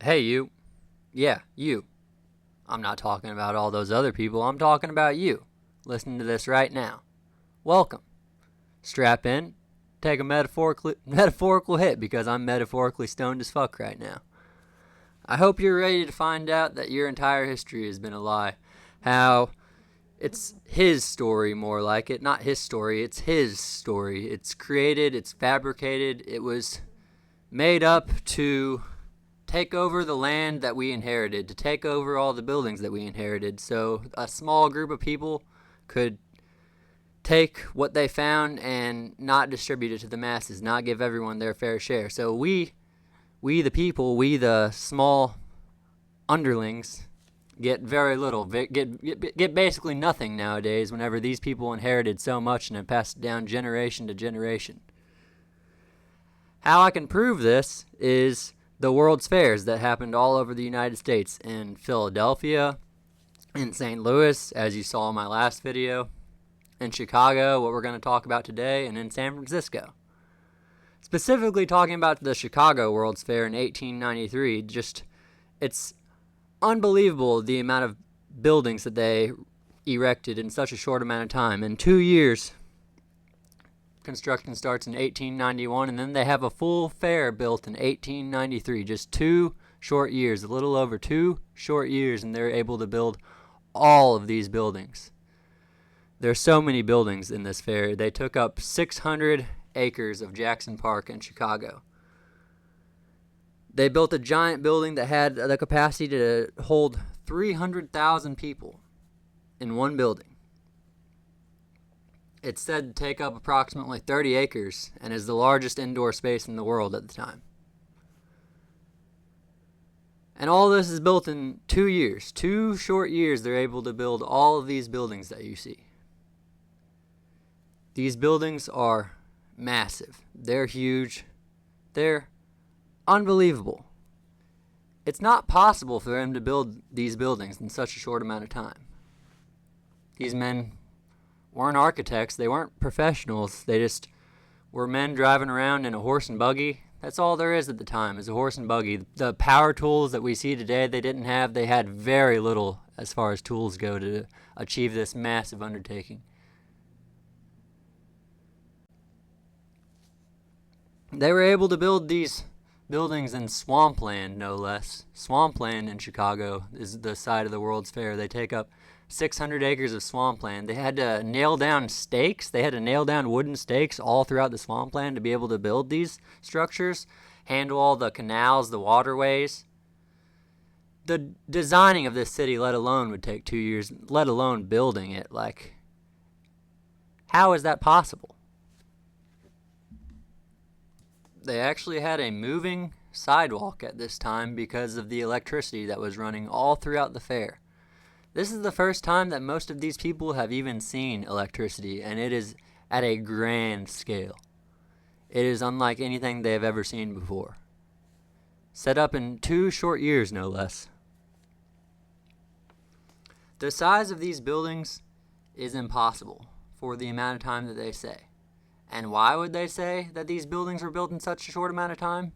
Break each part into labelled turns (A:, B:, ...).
A: Hey, you. Yeah, you. I'm not talking about all those other people. I'm talking about you. Listen to this right now. Welcome. Strap in. Take a metaphorical hit because I'm metaphorically stoned as fuck right now. I hope you're ready to find out that your entire history has been a lie. How it's his story, more like it. Not his story, it's his story. It's created, it's fabricated, it was made up to take over the land that we inherited, to take over all the buildings that we inherited, so a small group of people could take what they found and not distribute it to the masses, not give everyone their fair share. So we the people, we the small underlings, get very little, get basically nothing nowadays whenever these people inherited so much and have passed it down generation to generation. How I can prove this is the World's Fairs that happened all over the United States, in Philadelphia, in St. Louis, as you saw in my last video, in Chicago, what we're going to talk about today, and in San Francisco. Specifically talking about the Chicago World's Fair in 1893, it's unbelievable the amount of buildings that they erected in such a short amount of time. In 2 years, construction starts in 1891, and then they have a full fair built in 1893. Just 2 short years, a little over 2 short years, and they're able to build all of these buildings. There's so many buildings in this fair. They took up 600 acres of Jackson Park in Chicago. They built a giant building that had the capacity to hold 300,000 people in one building. It's said to take up approximately 30 acres and is the largest indoor space in the world at the time. And all this is built in 2 years. 2 short years they're able to build all of these buildings that you see. These buildings are massive. They're huge. They're unbelievable. It's not possible for them to build these buildings in such a short amount of time. These men weren't architects. They weren't professionals. They just were men driving around in a horse and buggy. That's all there is at the time, is a horse and buggy. The power tools that we see today, they didn't have. They had very little as far as tools go to achieve this massive undertaking. They were able to build these buildings in swampland, no less. Swampland in Chicago is the side of the World's Fair. They take up 600 acres of swampland. They had to nail down stakes. They had to nail down wooden stakes all throughout the swampland to be able to build these structures, handle all the canals, the waterways. The designing of this city, let alone, would take 2 years, let alone building it. Like, how is that possible? They actually had a moving sidewalk at this time because of the electricity that was running all throughout the fair. This is the first time that most of these people have even seen electricity, and it is at a grand scale. It is unlike anything they have ever seen before. Set up in 2 short years, no less. The size of these buildings is impossible for the amount of time that they say. And why would they say that these buildings were built in such a short amount of time?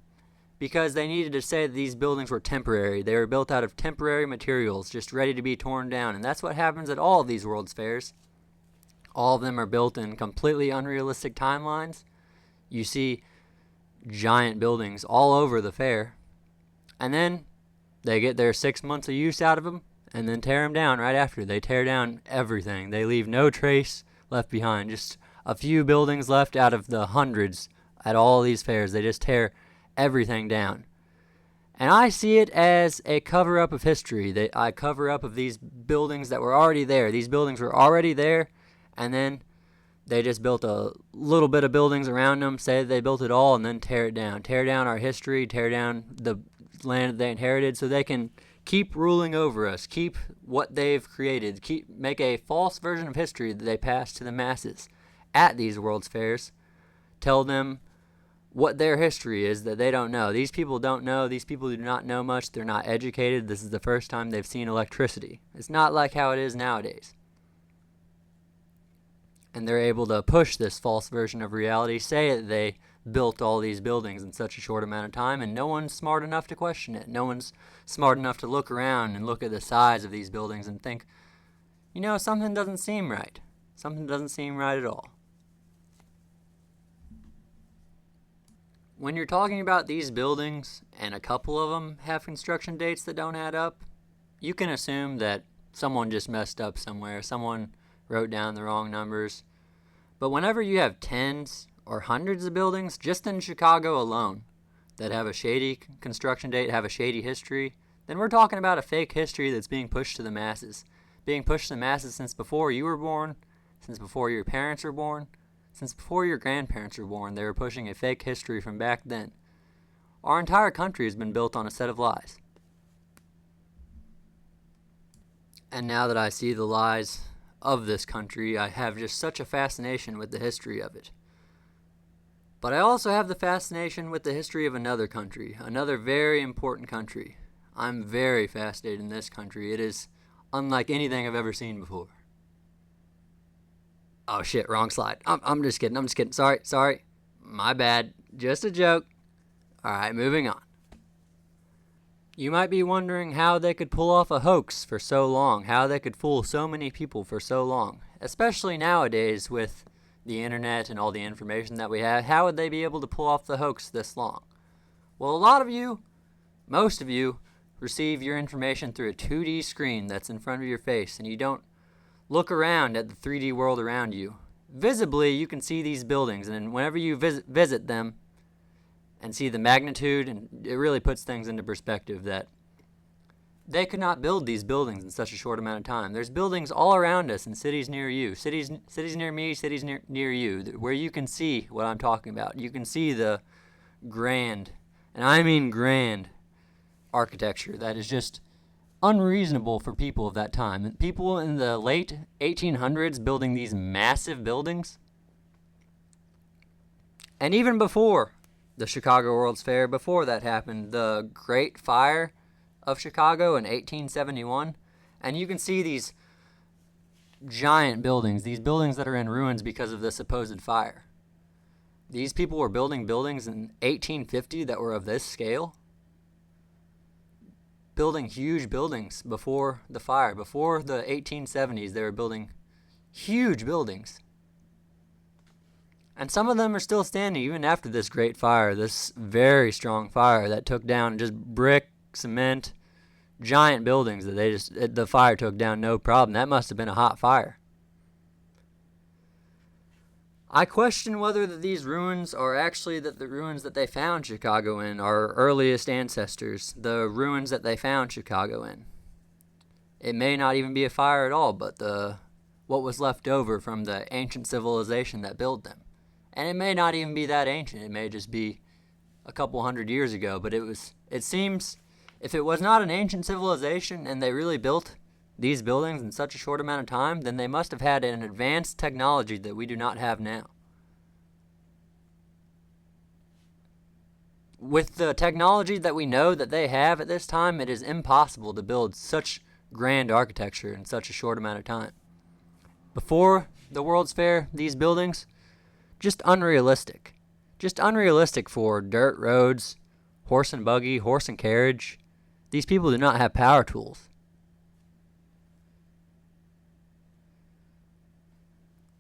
A: Because they needed to say that these buildings were temporary. They were built out of temporary materials, just ready to be torn down. And that's what happens at all of these World's Fairs. All of them are built in completely unrealistic timelines. You see giant buildings all over the fair. And then they get their 6 months of use out of them and then tear them down right after. They tear down everything. They leave no trace left behind. Just a few buildings left out of the hundreds at all these fairs. They just tear everything down. And I see it as a cover-up of history. I cover up of these buildings that were already there. These buildings were already there, and then they just built a little bit of buildings around them, say they built it all, and then tear it down. Tear down our history, tear down the land that they inherited so they can keep ruling over us, keep what they've created, make a false version of history that they pass to the masses at these World's Fairs. Tell them what their history is that they don't know. These people don't know. These people do not know much. They're not educated. This is the first time they've seen electricity. It's not like how it is nowadays. And they're able to push this false version of reality, say that built all these buildings in such a short amount of time, and no one's smart enough to question it. No one's smart enough to look around and look at the size of these buildings and think, something doesn't seem right. Something doesn't seem right at all. When you're talking about these buildings, and a couple of them have construction dates that don't add up, you can assume that someone just messed up somewhere. Someone wrote down the wrong numbers. But whenever you have tens or hundreds of buildings, just in Chicago alone, that have a shady construction date, have a shady history, then we're talking about a fake history that's being pushed to the masses. Being pushed to the masses since before you were born, since before your parents were born, since before your grandparents were born. They were pushing a fake history from back then. Our entire country has been built on a set of lies. And now that I see the lies of this country, I have just such a fascination with the history of it. But I also have the fascination with the history of another country, another very important country. I'm very fascinated in this country. It is unlike anything I've ever seen before. Oh shit, wrong slide. I'm just kidding. Sorry. My bad. Just a joke. Alright, moving on. You might be wondering how they could pull off a hoax for so long, how they could fool so many people for so long, especially nowadays with the internet and all the information that we have. How would they be able to pull off the hoax this long? Well, a lot of you, most of you, receive your information through a 2D screen that's in front of your face, and you don't look around at the 3D world around you. Visibly, you can see these buildings, and whenever you visit them and see the magnitude, and it really puts things into perspective that they could not build these buildings in such a short amount of time. There's buildings all around us in cities near you, cities near me, cities near you, where you can see what I'm talking about. You can see the grand, and I mean grand, architecture that is just unreasonable for people of that time. And people in the late 1800s building these massive buildings. And even before the Chicago World's Fair, before that happened, the Great Fire of Chicago in 1871, and you can see these giant buildings, these buildings that are in ruins because of the supposed fire. These people were building buildings in 1850 that were of this scale, building huge buildings before the fire. Before the 1870s, they were building huge buildings. And some of them are still standing even after this great fire, this very strong fire that took down just brick, cement, giant buildings that the fire took down no problem. That must have been a hot fire. I question whether these ruins are actually the ruins that they found Chicago in, our earliest ancestors, the ruins that they found Chicago in. It may not even be a fire at all, but what was left over from the ancient civilization that built them. And it may not even be that ancient. It may just be a couple hundred years ago. But it seems, if it was not an ancient civilization and they really built these buildings in such a short amount of time, then they must have had an advanced technology that we do not have now. With the technology that we know that they have at this time, it is impossible to build such grand architecture in such a short amount of time. Before the World's Fair, these buildings, just unrealistic. Just unrealistic for dirt roads, horse and buggy, horse and carriage. These people do not have power tools.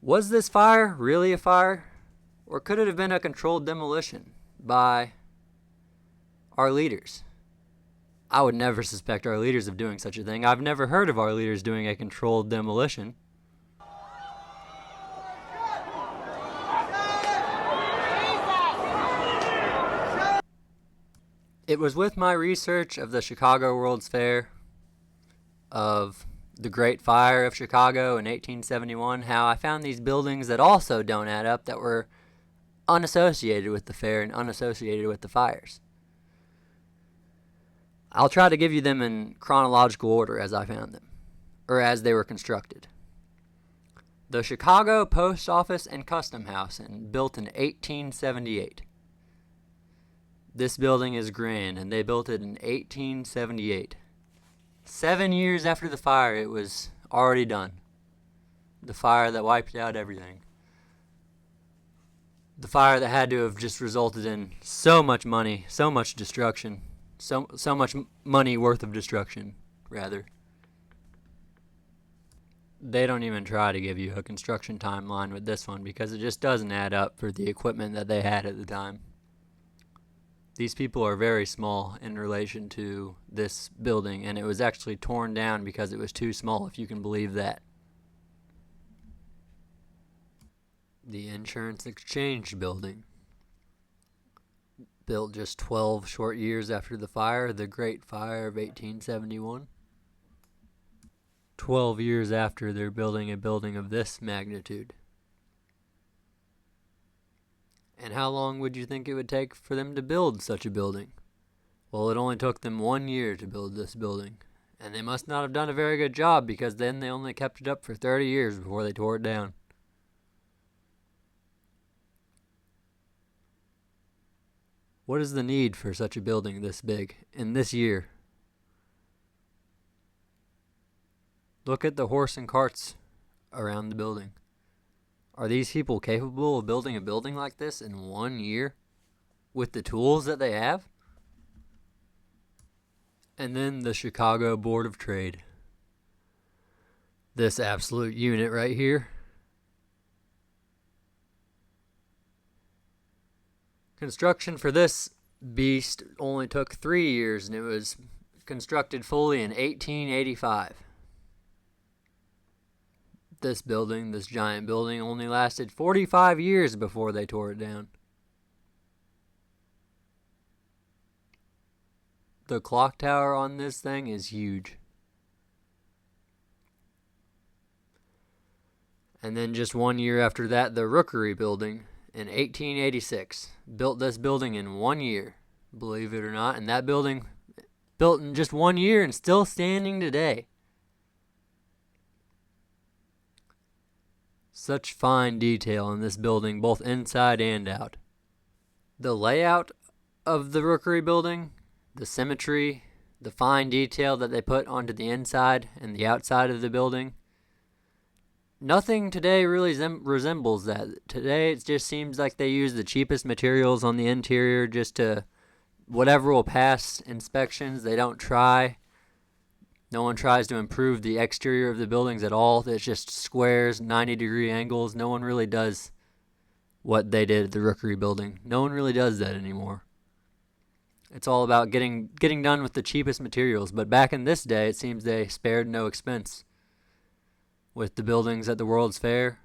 A: Was this fire really a fire? Or could it have been a controlled demolition by our leaders? I would never suspect our leaders of doing such a thing. I've never heard of our leaders doing a controlled demolition. It was with my research of the Chicago World's Fair, of the Great Fire of Chicago in 1871, how I found these buildings that also don't add up, that were unassociated with the fair and unassociated with the fires. I'll try to give you them in chronological order as I found them, or as they were constructed. The Chicago Post Office and Custom House, built in 1878. This building is grand, and they built it in 1878. 7 years after the fire, it was already done. The fire that wiped out everything. The fire that had to have just resulted in so much money, so much destruction, so much money worth of destruction, rather. They don't even try to give you a construction timeline with this one because it just doesn't add up for the equipment that they had at the time. These people are very small in relation to this building, and it was actually torn down because it was too small, if you can believe that. The Insurance Exchange Building. Built just 12 short years after the fire, the Great Fire of 1871. 12 years after they're building a building of this magnitude. And how long would you think it would take for them to build such a building? Well, it only took them 1 year to build this building. And they must not have done a very good job because then they only kept it up for 30 years before they tore it down. What is the need for such a building this big in this year? Look at the horse and carts around the building. Are these people capable of building a building like this in 1 year with the tools that they have? And then the Chicago Board of Trade. This absolute unit right here. Construction for this beast only took 3 years, and it was constructed fully in 1885. This building, this giant building, only lasted 45 years before they tore it down. The clock tower on this thing is huge. And then just 1 year after that, the Rookery Building in 1886. Built this building in 1 year, believe it or not. And that building, built in just 1 year and still standing today. Such fine detail in this building, both inside and out. The layout of the Rookery Building, the symmetry, the fine detail that they put onto the inside and the outside of the building, nothing today really resembles that. Today it just seems like they use the cheapest materials on the interior just to whatever will pass inspections. They don't try. No one tries to improve the exterior of the buildings at all. It's just squares, 90-degree angles. No one really does what they did at the Rookery Building. No one really does that anymore. It's all about getting done with the cheapest materials. But back in this day, it seems they spared no expense. With the buildings at the World's Fair,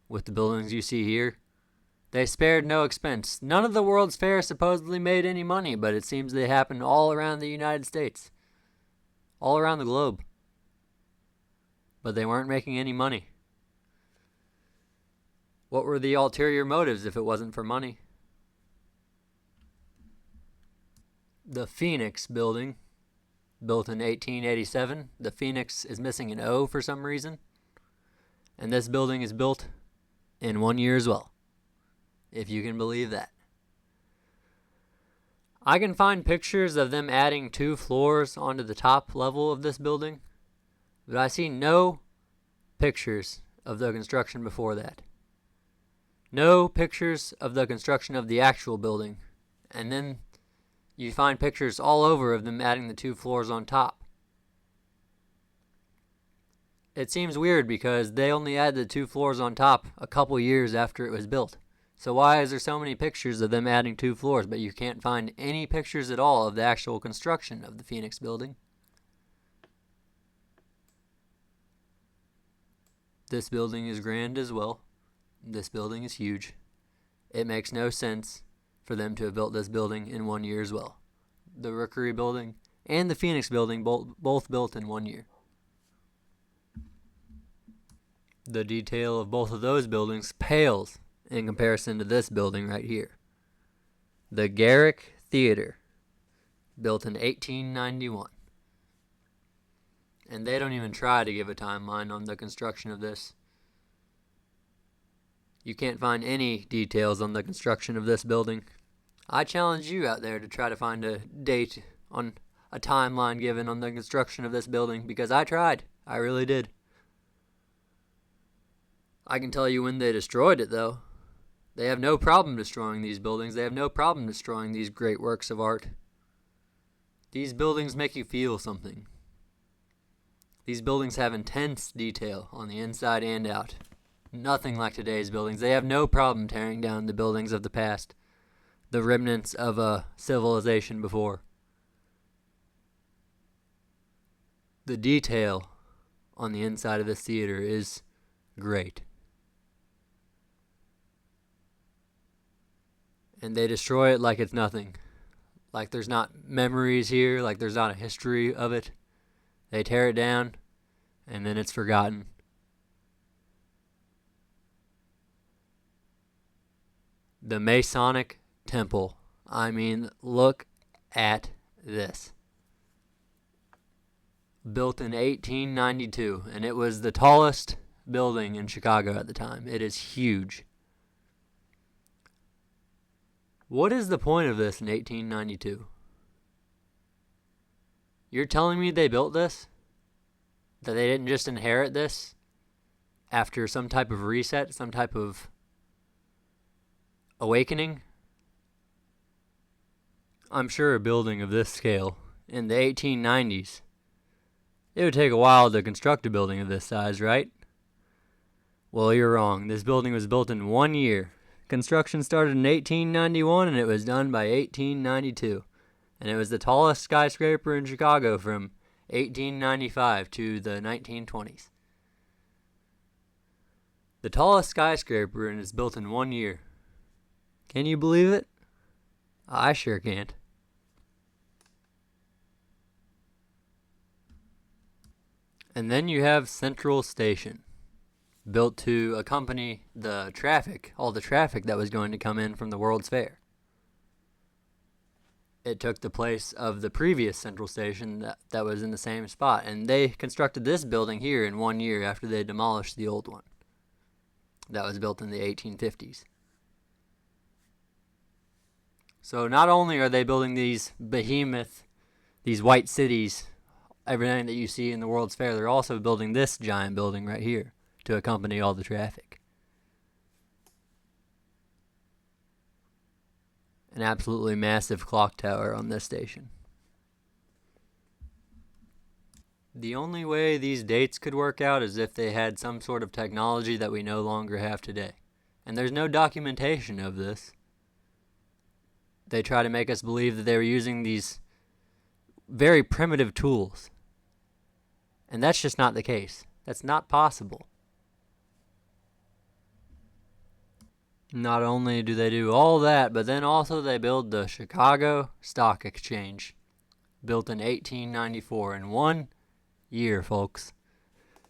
A: with the buildings you see here, they spared no expense. None of the World's Fair supposedly made any money, but it seems they happened all around the United States. All around the globe. But they weren't making any money. What were the ulterior motives if it wasn't for money? The Phoenix Building, built in 1887. The Phoenix is missing an O for some reason. And this building is built in 1 year as well, if you can believe that. I can find pictures of them adding 2 floors onto the top level of this building, but I see no pictures of the construction before that. No pictures of the construction of the actual building. And then you find pictures all over of them adding the 2 floors on top. It seems weird because they only added the 2 floors on top a couple years after it was built. So why is there so many pictures of them adding 2 floors, but you can't find any pictures at all of the actual construction of the Phoenix Building? This building is grand as well. This building is huge. It makes no sense for them to have built this building in 1 year as well. The Rookery Building and the Phoenix Building both built in 1 year. The detail of both of those buildings pales in comparison to this building right here. The Garrick Theater, built in 1891. And they don't even try to give a timeline on the construction of this. You can't find any details on the construction of this building. I challenge you out there to try to find a date on a timeline given on the construction of this building, because I tried. I really did. I can tell you when they destroyed it, though. They have no problem destroying these buildings. They have no problem destroying these great works of art. These buildings make you feel something. These buildings have intense detail on the inside and out. Nothing like today's buildings. They have no problem tearing down the buildings of the past, the remnants of a civilization before. The detail on the inside of this theater is great. And they destroy it like it's nothing. Like there's not memories here, like there's not a history of it. They tear it down, and then it's forgotten. The Masonic Temple. I mean, look at this. Built in 1892, and it was the tallest building in Chicago at the time. It is huge. What is the point of this in 1892? You're telling me they built this? That they didn't just inherit this after some type of reset, some type of awakening? I'm sure a building of this scale in the 1890s, it would take a while to construct a building of this size, right? Well, you're wrong. This building was built in 1 year. Construction started in 1891 and it was done by 1892. And it was the tallest skyscraper in Chicago from 1895 to the 1920s. The tallest skyscraper, and it's built in 1 year. Can you believe it? I sure can't. And then you have Central Station, built to accompany the traffic, all the traffic that was going to come in from the World's Fair. It took the place of the previous Central Station that was in the same spot, and they constructed this building here in 1 year after they demolished the old one that was built in the 1850s. So not only are they building these behemoth, these white cities, everything that you see in the World's Fair, they're also building this giant building right here to accompany all the traffic. An absolutely massive clock tower on this station. The only way these dates could work out is if they had some sort of technology that we no longer have today. And there's no documentation of this. They try to make us believe that they were using these very primitive tools. And that's just not the case. That's not possible. Not only do they do all that, but then also they build the Chicago Stock Exchange, built in 1894 in 1 year, folks.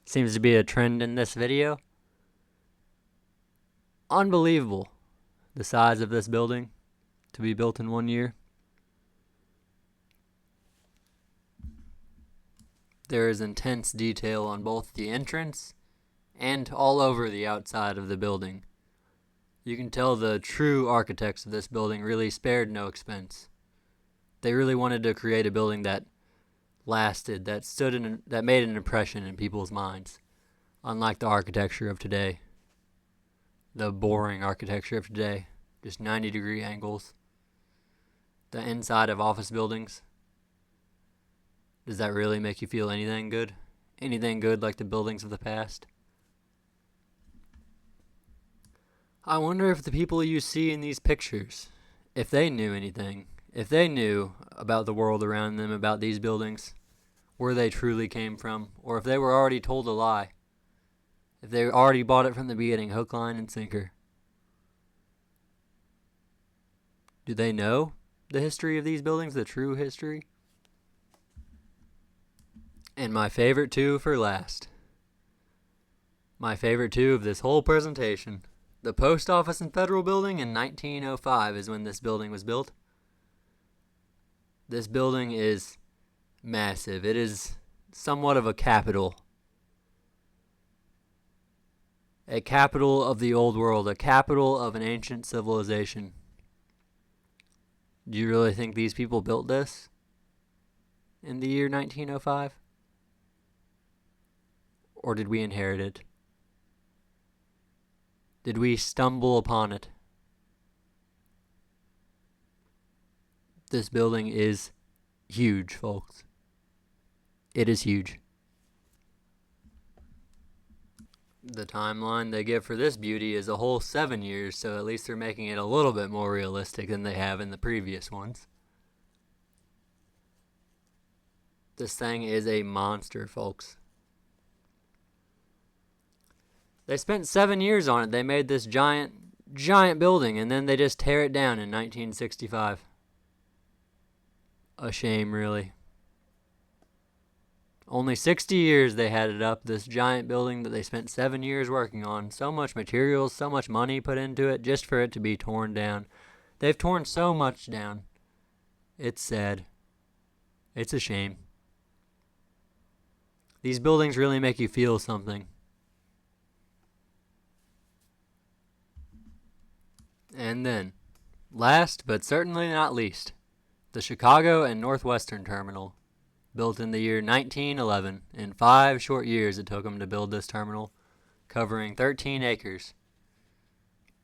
A: Seems to be a trend in this video. Unbelievable, the size of this building to be built in 1 year. There is intense detail on both the entrance and all over the outside of the building. You can tell the true architects of this building really spared no expense. They really wanted to create a building that lasted, that made an impression in people's minds, unlike the architecture of today. The boring architecture of today, just 90-degree angles. The inside of office buildings. Does that really make you feel anything good? Anything good like the buildings of the past? I wonder if the people you see in these pictures, if they knew anything, if they knew about the world around them, about these buildings, where they truly came from, or if they were already told a lie, if they already bought it from the beginning, hook, line, and sinker. Do they know the history of these buildings, the true history? And my favorite two for last. My favorite two of this whole presentation. The Post Office and Federal Building in 1905 is when this building was built. This building is massive. It is somewhat of a capital. A capital of the old world. A capital of an ancient civilization. Do you really think these people built this in the year 1905? Or did we inherit it? Did we stumble upon it This building is huge, folks. It is huge. The timeline they give for this beauty is a whole 7 years, so at least they're making it a little bit more realistic than they have in the previous ones. This thing is a monster, folks. They spent 7 years on it. They made this giant building, and then they just tear it down in 1965. A shame, really. Only 60 years they had it up, this giant building that they spent 7 years working on. So much materials, so much money put into it just for it to be torn down. They've torn so much down. It's sad. It's a shame. These buildings really make you feel something. And then, last but certainly not least, the Chicago and Northwestern Terminal. Built in the year 1911. In 5 short years it took them to build this terminal, covering 13 acres.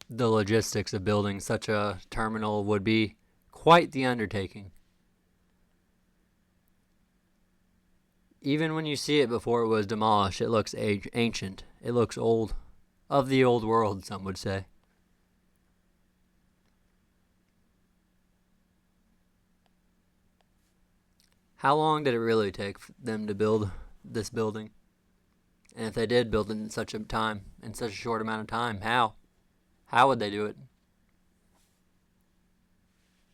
A: The logistics of building such a terminal would be quite the undertaking. Even when you see it before it was demolished, it looks ancient. It looks old. Of the old world, some would say. How long did it really take them to build this building? And if they did build it in such a short amount of time, how? How would they do it?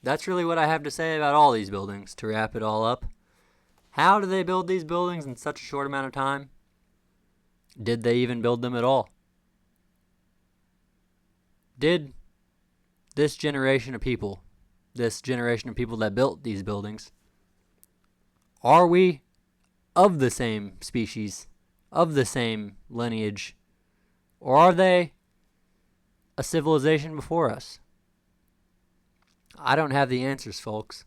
A: That's really what I have to say about all these buildings, to wrap it all up. How do they build these buildings in such a short amount of time? Did they even build them at all? Did this generation of people that built these buildings, are we of the same species, of the same lineage, or are they a civilization before us? I don't have the answers, folks.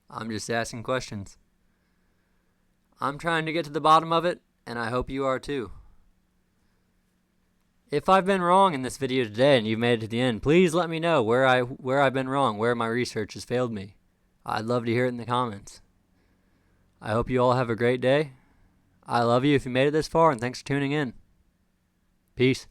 A: I'm just asking questions. I'm trying to get to the bottom of it, and I hope you are too. If I've been wrong in this video today and you've made it to the end, please let me know where I've been wrong, where my research has failed me. I'd love to hear it in the comments. I hope you all have a great day. I love you if you made it this far, and thanks for tuning in. Peace.